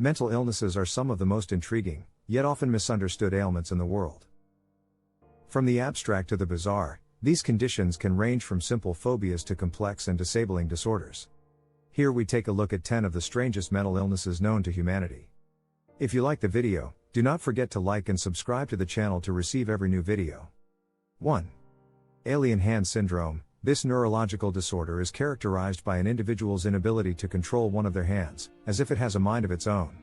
Mental illnesses are some of the most intriguing, yet often misunderstood ailments in the world. From the abstract to the bizarre, these conditions can range from simple phobias to complex and disabling disorders. Here we take a look at 10 of the strangest mental illnesses known to humanity. If you like the video, do not forget to like and subscribe to the channel to receive every new video. 1. Alien hand syndrome. This neurological disorder is characterized by an individual's inability to control one of their hands, as if it has a mind of its own.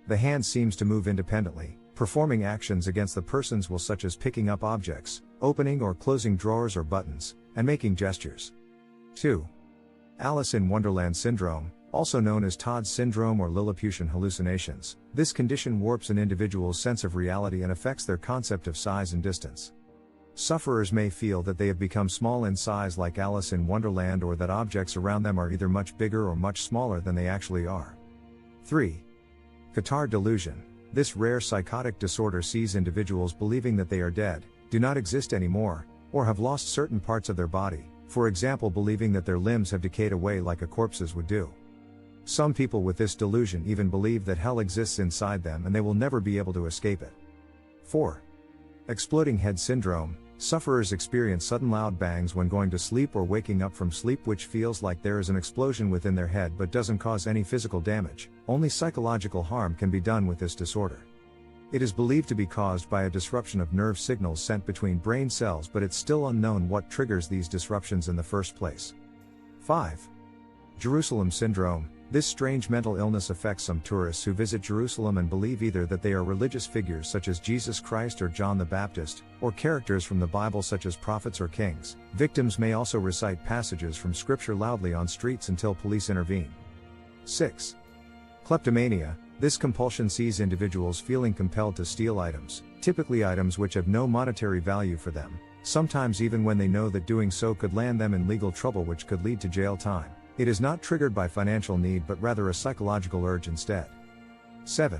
The hand seems to move independently, performing actions against the person's will, such as picking up objects, opening or closing drawers or buttons, and making gestures. 2. Alice in Wonderland syndrome, also known as Cotard syndrome or Lilliputian hallucinations. This condition warps an individual's sense of reality and affects their concept of size and distance. Sufferers may feel that they have become small in size like Alice in Wonderland, or that objects around them are either much bigger or much smaller than they actually are. 3. Cotard delusion. This rare psychotic disorder sees individuals believing that they are dead, do not exist anymore, or have lost certain parts of their body, for example believing that their limbs have decayed away like a corpse's would do. Some people with this delusion even believe that hell exists inside them and they will never be able to escape it. 4. Exploding head syndrome. Sufferers experience sudden loud bangs when going to sleep or waking up from sleep, which feels like there is an explosion within their head but doesn't cause any physical damage. Only psychological harm can be done with this disorder. It is believed to be caused by a disruption of nerve signals sent between brain cells, but it's still unknown what triggers these disruptions in the first place. 5. Jerusalem syndrome. This strange mental illness affects some tourists who visit Jerusalem and believe either that they are religious figures such as Jesus Christ or John the Baptist, or characters from the Bible such as prophets or kings. Victims may also recite passages from scripture loudly on streets until police intervene. 6. Kleptomania. This compulsion sees individuals feeling compelled to steal items, typically items which have no monetary value for them, sometimes even when they know that doing so could land them in legal trouble, which could lead to jail time. It is not triggered by financial need but rather a psychological urge instead. 7.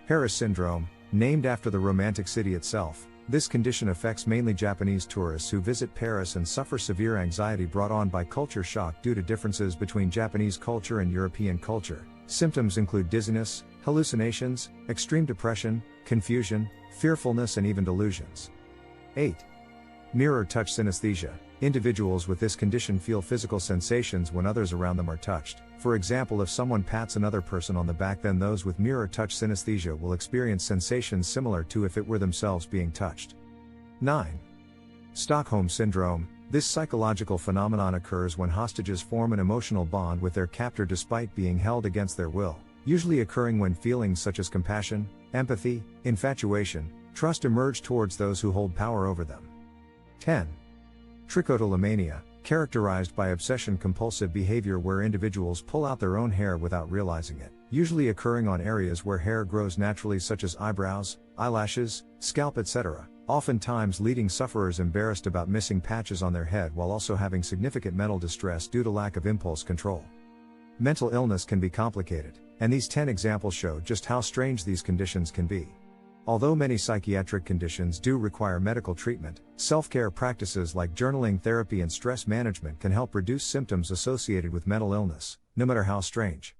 Paris syndrome. Named after the romantic city itself, this condition affects mainly Japanese tourists who visit Paris and suffer severe anxiety brought on by culture shock due to differences between Japanese culture and European culture. Symptoms include dizziness, hallucinations, extreme depression, confusion, fearfulness, and even delusions. 8. Mirror touch synesthesia. Individuals with this condition feel physical sensations when others around them are touched. For example, if someone pats another person on the back, then those with mirror touch synesthesia will experience sensations similar to if it were themselves being touched. 9. Stockholm syndrome. This psychological phenomenon occurs when hostages form an emotional bond with their captor despite being held against their will, usually occurring when feelings such as compassion, empathy, infatuation, trust emerge towards those who hold power over them. 10. Trichotillomania, characterized by obsession-compulsive behavior where individuals pull out their own hair without realizing it, usually occurring on areas where hair grows naturally such as eyebrows, eyelashes, scalp, etc., oftentimes leading sufferers embarrassed about missing patches on their head while also having significant mental distress due to lack of impulse control. Mental illness can be complicated, and these 10 examples show just how strange these conditions can be. Although many psychiatric conditions do require medical treatment, self-care practices like journaling, therapy, and stress management can help reduce symptoms associated with mental illness, no matter how strange.